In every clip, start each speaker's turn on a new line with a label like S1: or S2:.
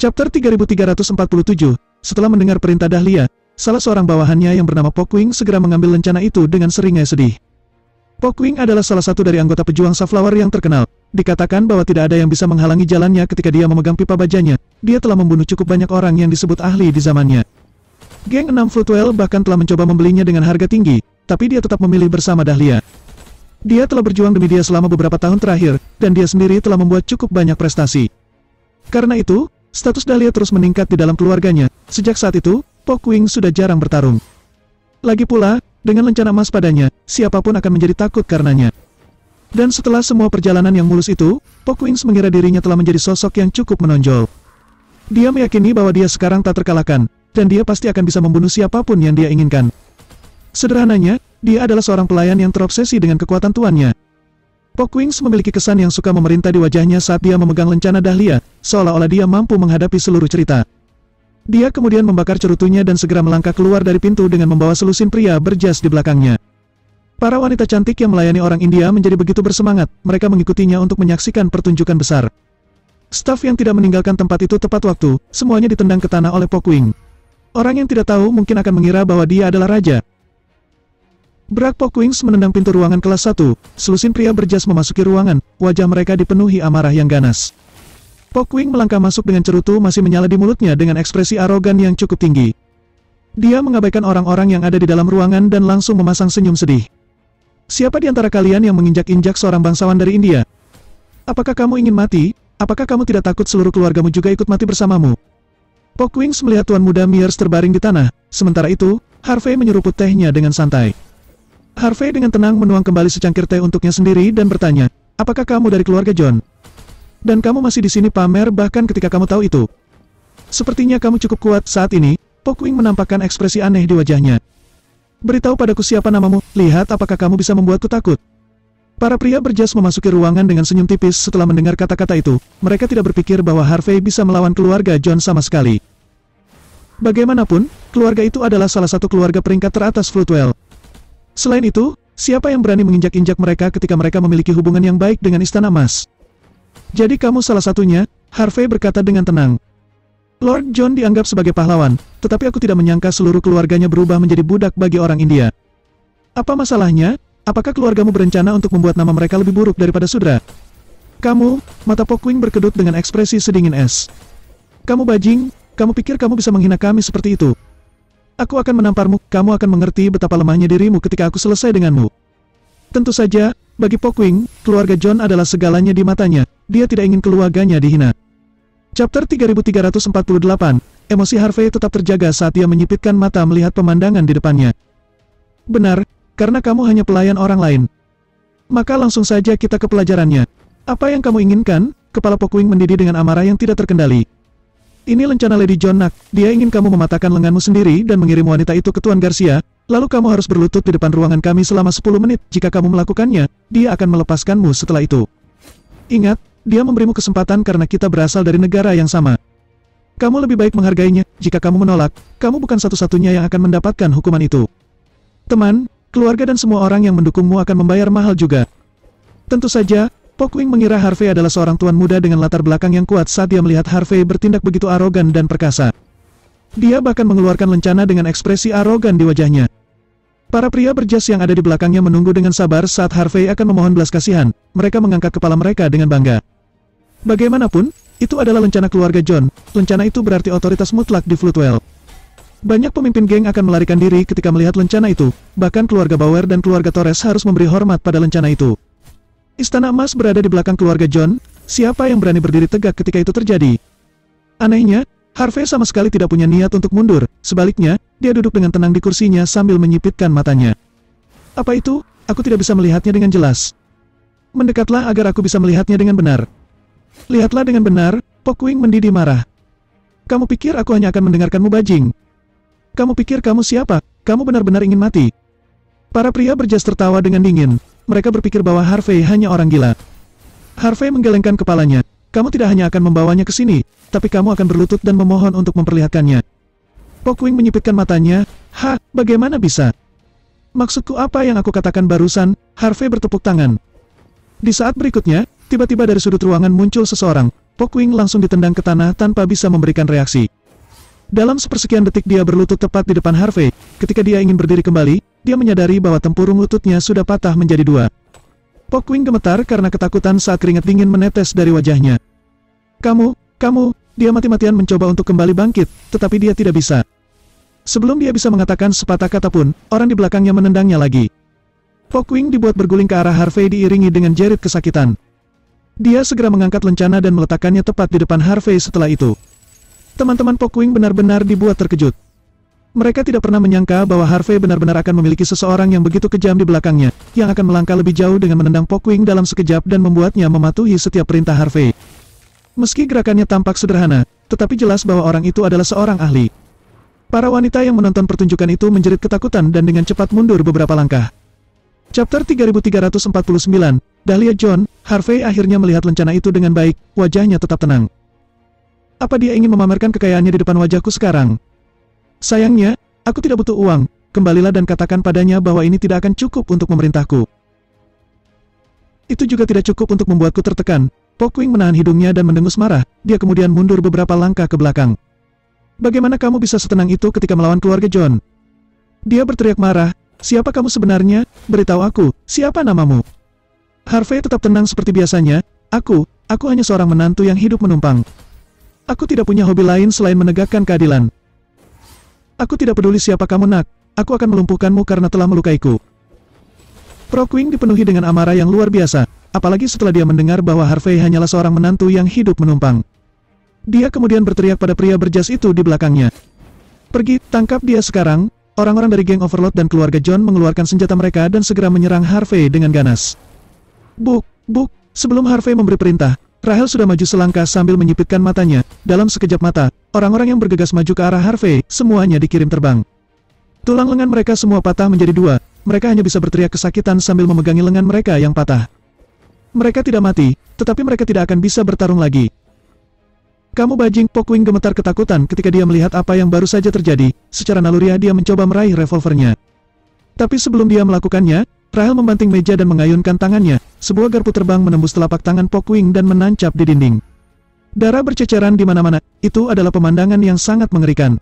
S1: Chapter 3347. Setelah mendengar perintah Dahlia, salah seorang bawahannya yang bernama Pokwing segera mengambil lencana itu dengan seringai sedih. Pokwing adalah salah satu dari anggota pejuang Sunflower yang terkenal. Dikatakan bahwa tidak ada yang bisa menghalangi jalannya ketika dia memegang pipa bajanya. Dia telah membunuh cukup banyak orang yang disebut ahli di zamannya. Geng 6 Floatwell bahkan telah mencoba membelinya dengan harga tinggi, tapi dia tetap memilih bersama Dahlia. Dia telah berjuang demi dia selama beberapa tahun terakhir, dan dia sendiri telah membuat cukup banyak prestasi. Karena itu, status Dahlia terus meningkat di dalam keluarganya. Sejak saat itu, Pokwing sudah jarang bertarung. Lagi pula, dengan lencana emas padanya, siapapun akan menjadi takut karenanya. Dan setelah semua perjalanan yang mulus itu, Pokwing mengira dirinya telah menjadi sosok yang cukup menonjol. Dia meyakini bahwa dia sekarang tak terkalahkan, dan dia pasti akan bisa membunuh siapapun yang dia inginkan. Sederhananya, dia adalah seorang pelayan yang terobsesi dengan kekuatan tuannya. Pokwing memiliki kesan yang suka memerintah di wajahnya saat dia memegang lencana Dahlia, seolah-olah dia mampu menghadapi seluruh cerita. Dia kemudian membakar cerutunya dan segera melangkah keluar dari pintu dengan membawa selusin pria berjas di belakangnya. Para wanita cantik yang melayani orang India menjadi begitu bersemangat, mereka mengikutinya untuk menyaksikan pertunjukan besar. Staf yang tidak meninggalkan tempat itu tepat waktu, semuanya ditendang ke tanah oleh Pokwing. Orang yang tidak tahu mungkin akan mengira bahwa dia adalah raja. Brak Pokwing menendang pintu ruangan kelas 1, selusin pria berjas memasuki ruangan, wajah mereka dipenuhi amarah yang ganas. Pokwing melangkah masuk dengan cerutu masih menyala di mulutnya dengan ekspresi arogan yang cukup tinggi. Dia mengabaikan orang-orang yang ada di dalam ruangan dan langsung memasang senyum sedih. Siapa di antara kalian yang menginjak-injak seorang bangsawan dari India? Apakah kamu ingin mati? Apakah kamu tidak takut seluruh keluargamu juga ikut mati bersamamu? Pokwing melihat tuan muda Mears terbaring di tanah, sementara itu, Harvey menyeruput tehnya dengan santai. Harvey dengan tenang menuang kembali secangkir teh untuknya sendiri dan bertanya, apakah kamu dari keluarga John? Dan kamu masih di sini pamer bahkan ketika kamu tahu itu. Sepertinya kamu cukup kuat saat ini. Pokwing menampakkan ekspresi aneh di wajahnya. Beritahu padaku siapa namamu, lihat apakah kamu bisa membuatku takut. Para pria berjas memasuki ruangan dengan senyum tipis setelah mendengar kata-kata itu. Mereka tidak berpikir bahwa Harvey bisa melawan keluarga John sama sekali. Bagaimanapun, keluarga itu adalah salah satu keluarga peringkat teratas Floatwell. Selain itu, siapa yang berani menginjak-injak mereka ketika mereka memiliki hubungan yang baik dengan Istana Emas? Jadi kamu salah satunya, Harvey berkata dengan tenang. Lord John dianggap sebagai pahlawan, tetapi aku tidak menyangka seluruh keluarganya berubah menjadi budak bagi orang India. Apa masalahnya? Apakah keluargamu berencana untuk membuat nama mereka lebih buruk daripada Sudra? Kamu, mata Pokwing berkedut dengan ekspresi sedingin es. Kamu bajing, kamu pikir kamu bisa menghina kami seperti itu? Aku akan menamparmu, kamu akan mengerti betapa lemahnya dirimu ketika aku selesai denganmu. Tentu saja, bagi Pokwing, keluarga John adalah segalanya di matanya, dia tidak ingin keluarganya dihina. Chapter 3348, emosi Harvey tetap terjaga saat dia menyipitkan mata melihat pemandangan di depannya. Benar, karena kamu hanya pelayan orang lain. Maka langsung saja kita ke pelajarannya. Apa yang kamu inginkan? Kepala Pokwing mendidih dengan amarah yang tidak terkendali. Ini lencana Lady John nak, dia ingin kamu mematahkan lenganmu sendiri dan mengirim wanita itu ke Tuan Garcia, lalu kamu harus berlutut di depan ruangan kami selama 10 menit. Jika kamu melakukannya, dia akan melepaskanmu setelah itu. Ingat, dia memberimu kesempatan karena kita berasal dari negara yang sama. Kamu lebih baik menghargainya. Jika kamu menolak, kamu bukan satu-satunya yang akan mendapatkan hukuman itu. Teman, keluarga dan semua orang yang mendukungmu akan membayar mahal juga. Tentu saja, Pokwing mengira Harvey adalah seorang tuan muda dengan latar belakang yang kuat saat dia melihat Harvey bertindak begitu arogan dan perkasa. Dia bahkan mengeluarkan lencana dengan ekspresi arogan di wajahnya. Para pria berjas yang ada di belakangnya menunggu dengan sabar saat Harvey akan memohon belas kasihan. Mereka mengangkat kepala mereka dengan bangga. Bagaimanapun, itu adalah lencana keluarga John. Lencana itu berarti otoritas mutlak di Floatwell. Banyak pemimpin geng akan melarikan diri ketika melihat lencana itu. Bahkan keluarga Bauer dan keluarga Torres harus memberi hormat pada lencana itu. Istana Emas berada di belakang keluarga John. Siapa yang berani berdiri tegak ketika itu terjadi? Anehnya, Harvey sama sekali tidak punya niat untuk mundur. Sebaliknya, dia duduk dengan tenang di kursinya sambil menyipitkan matanya. Apa itu? Aku tidak bisa melihatnya dengan jelas. Mendekatlah agar aku bisa melihatnya dengan benar. Lihatlah dengan benar, Pokwing mendidih marah. Kamu pikir aku hanya akan mendengarkanmu bajing? Kamu pikir kamu siapa? Kamu benar-benar ingin mati? Para pria berjas tertawa dengan dingin. Mereka berpikir bahwa Harvey hanya orang gila. Harvey menggelengkan kepalanya. Kamu tidak hanya akan membawanya ke sini, tapi kamu akan berlutut dan memohon untuk memperlihatkannya. Pokwing menyipitkan matanya. Hah, bagaimana bisa? Maksudku apa yang aku katakan barusan? Harvey bertepuk tangan. Di saat berikutnya, tiba-tiba dari sudut ruangan muncul seseorang. Pokwing langsung ditendang ke tanah tanpa bisa memberikan reaksi. Dalam sepersekian detik dia berlutut tepat di depan Harvey. Ketika dia ingin berdiri kembali, dia menyadari bahwa tempurung lututnya sudah patah menjadi dua. Pokwing gemetar karena ketakutan saat keringat dingin menetes dari wajahnya. Kamu, dia mati-matian mencoba untuk kembali bangkit, tetapi dia tidak bisa. Sebelum dia bisa mengatakan sepatah kata pun, orang di belakangnya menendangnya lagi. Pokwing dibuat berguling ke arah Harvey diiringi dengan jerit kesakitan. Dia segera mengangkat lencana dan meletakkannya tepat di depan Harvey setelah itu. Teman-teman Pokwing benar-benar dibuat terkejut. Mereka tidak pernah menyangka bahwa Harvey benar-benar akan memiliki seseorang yang begitu kejam di belakangnya, yang akan melangkah lebih jauh dengan menendang Pokwing dalam sekejap dan membuatnya mematuhi setiap perintah Harvey. Meski gerakannya tampak sederhana, tetapi jelas bahwa orang itu adalah seorang ahli. Para wanita yang menonton pertunjukan itu menjerit ketakutan dan dengan cepat mundur beberapa langkah. Chapter 3349, Dahlia John. Harvey akhirnya melihat lencana itu dengan baik, wajahnya tetap tenang. Apa dia ingin memamerkan kekayaannya di depan wajahku sekarang? Sayangnya, aku tidak butuh uang, kembalilah dan katakan padanya bahwa ini tidak akan cukup untuk memerintahku. Itu juga tidak cukup untuk membuatku tertekan. Pokwing menahan hidungnya dan mendengus marah, dia kemudian mundur beberapa langkah ke belakang. Bagaimana kamu bisa setenang itu ketika melawan keluarga John? Dia berteriak marah, siapa kamu sebenarnya? Beritahu aku, siapa namamu? Harvey tetap tenang seperti biasanya, aku hanya seorang menantu yang hidup menumpang. Aku tidak punya hobi lain selain menegakkan keadilan. Aku tidak peduli siapa kamu nak, aku akan melumpuhkanmu karena telah melukaiku. Pokwing dipenuhi dengan amarah yang luar biasa, apalagi setelah dia mendengar bahwa Harvey hanyalah seorang menantu yang hidup menumpang. Dia kemudian berteriak pada pria berjas itu di belakangnya. Pergi, tangkap dia sekarang. Orang-orang dari geng Overlord dan keluarga John mengeluarkan senjata mereka dan segera menyerang Harvey dengan ganas. Buk, sebelum Harvey memberi perintah, Rahel sudah maju selangkah sambil menyipitkan matanya. Dalam sekejap mata, orang-orang yang bergegas maju ke arah Harvey, semuanya dikirim terbang. Tulang lengan mereka semua patah menjadi dua, mereka hanya bisa berteriak kesakitan sambil memegangi lengan mereka yang patah. Mereka tidak mati, tetapi mereka tidak akan bisa bertarung lagi. Kamu bajing, Pokwing gemetar ketakutan ketika dia melihat apa yang baru saja terjadi. Secara naluriah dia mencoba meraih revolvernya. Tapi sebelum dia melakukannya, Rahel membanting meja dan mengayunkan tangannya. Sebuah garpu terbang menembus telapak tangan Pokwing dan menancap di dinding. Darah berceceran di mana-mana, itu adalah pemandangan yang sangat mengerikan.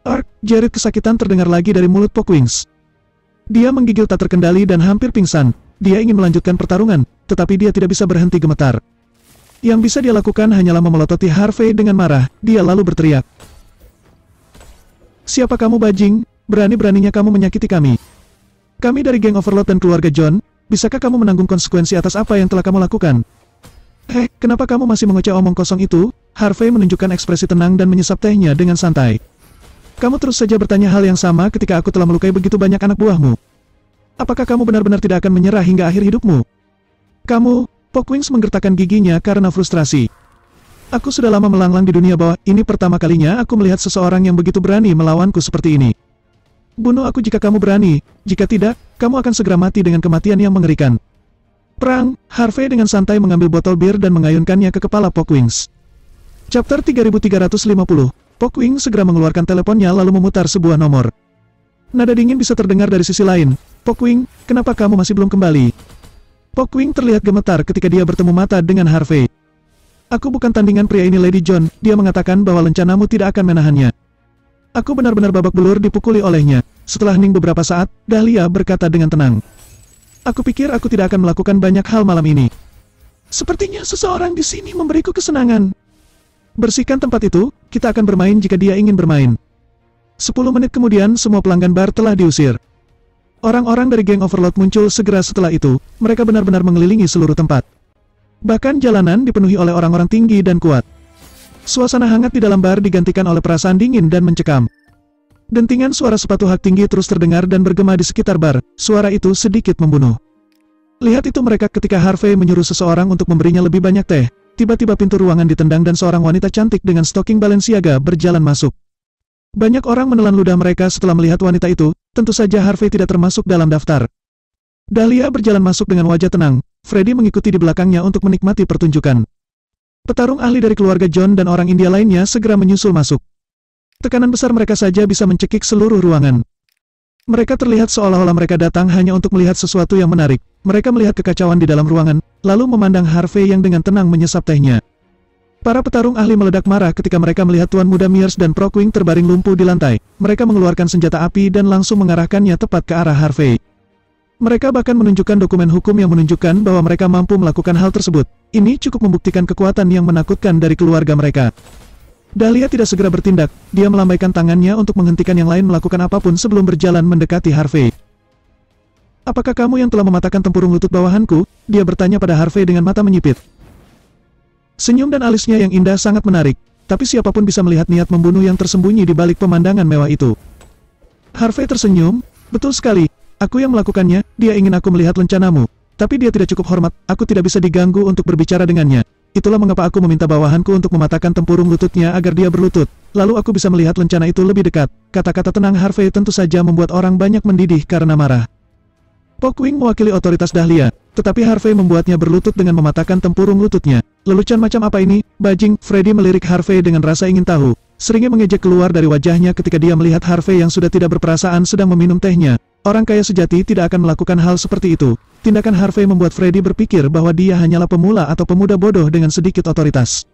S1: Ark, jerit kesakitan terdengar lagi dari mulut Pokwings. Dia menggigil tak terkendali dan hampir pingsan. Dia ingin melanjutkan pertarungan, tetapi dia tidak bisa berhenti gemetar. Yang bisa dia lakukan hanyalah memelototi Harvey dengan marah, dia lalu berteriak. Siapa kamu bajing? Berani-beraninya kamu menyakiti kami. Kami dari geng Overlord dan keluarga John, bisakah kamu menanggung konsekuensi atas apa yang telah kamu lakukan? Kenapa kamu masih mengoceh omong kosong itu? Harvey menunjukkan ekspresi tenang dan menyesap tehnya dengan santai. Kamu terus saja bertanya hal yang sama ketika aku telah melukai begitu banyak anak buahmu. Apakah kamu benar-benar tidak akan menyerah hingga akhir hidupmu? Kamu, Pokwings menggertakkan giginya karena frustrasi. Aku sudah lama melanglang di dunia bawah, ini pertama kalinya aku melihat seseorang yang begitu berani melawanku seperti ini. Bunuh aku jika kamu berani, jika tidak, kamu akan segera mati dengan kematian yang mengerikan. Perang, Harvey dengan santai mengambil botol bir dan mengayunkannya ke kepala Pokwings. Chapter 3350, Pokwing segera mengeluarkan teleponnya lalu memutar sebuah nomor. Nada dingin bisa terdengar dari sisi lain. Pokwing, kenapa kamu masih belum kembali? Pokwing terlihat gemetar ketika dia bertemu mata dengan Harvey. Aku bukan tandingan pria ini Lady John, dia mengatakan bahwa lencanamu tidak akan menahannya. Aku benar-benar babak belur dipukuli olehnya. Setelah hening beberapa saat, Dahlia berkata dengan tenang. Aku pikir aku tidak akan melakukan banyak hal malam ini. Sepertinya seseorang di sini memberiku kesenangan. Bersihkan tempat itu, kita akan bermain jika dia ingin bermain. 10 menit kemudian semua pelanggan bar telah diusir. Orang-orang dari geng Overlord muncul segera setelah itu, mereka benar-benar mengelilingi seluruh tempat. Bahkan jalanan dipenuhi oleh orang-orang tinggi dan kuat. Suasana hangat di dalam bar digantikan oleh perasaan dingin dan mencekam. Dentingan suara sepatu hak tinggi terus terdengar dan bergema di sekitar bar, suara itu sedikit membunuh. Lihat itu mereka ketika Harvey menyuruh seseorang untuk memberinya lebih banyak teh, tiba-tiba pintu ruangan ditendang dan seorang wanita cantik dengan stocking Balenciaga berjalan masuk. Banyak orang menelan ludah mereka setelah melihat wanita itu, tentu saja Harvey tidak termasuk dalam daftar. Dahlia berjalan masuk dengan wajah tenang, Freddy mengikuti di belakangnya untuk menikmati pertunjukan. Petarung ahli dari keluarga John dan orang India lainnya segera menyusul masuk. Tekanan besar mereka saja bisa mencekik seluruh ruangan. Mereka terlihat seolah-olah mereka datang hanya untuk melihat sesuatu yang menarik. Mereka melihat kekacauan di dalam ruangan, lalu memandang Harvey yang dengan tenang menyesap tehnya. Para petarung ahli meledak marah ketika mereka melihat Tuan Muda Mears dan Proquing terbaring lumpuh di lantai. Mereka mengeluarkan senjata api dan langsung mengarahkannya tepat ke arah Harvey. Mereka bahkan menunjukkan dokumen hukum yang menunjukkan bahwa mereka mampu melakukan hal tersebut. Ini cukup membuktikan kekuatan yang menakutkan dari keluarga mereka. Dahlia tidak segera bertindak, dia melambaikan tangannya untuk menghentikan yang lain melakukan apapun sebelum berjalan mendekati Harvey. "Apakah kamu yang telah mematahkan tempurung lutut bawahanku?" Dia bertanya pada Harvey dengan mata menyipit. Senyum dan alisnya yang indah sangat menarik, tapi siapapun bisa melihat niat membunuh yang tersembunyi di balik pemandangan mewah itu. Harvey tersenyum, "Betul sekali, aku yang melakukannya, dia ingin aku melihat lencanamu. Tapi dia tidak cukup hormat, aku tidak bisa diganggu untuk berbicara dengannya. Itulah mengapa aku meminta bawahanku untuk mematahkan tempurung lututnya agar dia berlutut. Lalu aku bisa melihat lencana itu lebih dekat." Kata-kata tenang Harvey tentu saja membuat orang banyak mendidih karena marah. Proquing mewakili otoritas Dahlia, tetapi Harvey membuatnya berlutut dengan mematahkan tempurung lututnya. "Lelucon macam apa ini, bajing?" Freddy melirik Harvey dengan rasa ingin tahu. Seringnya mengejek keluar dari wajahnya ketika dia melihat Harvey yang sudah tidak berperasaan sedang meminum tehnya. Orang kaya sejati tidak akan melakukan hal seperti itu. Tindakan Harvey membuat Freddy berpikir bahwa dia hanyalah pemula atau pemuda bodoh dengan sedikit otoritas.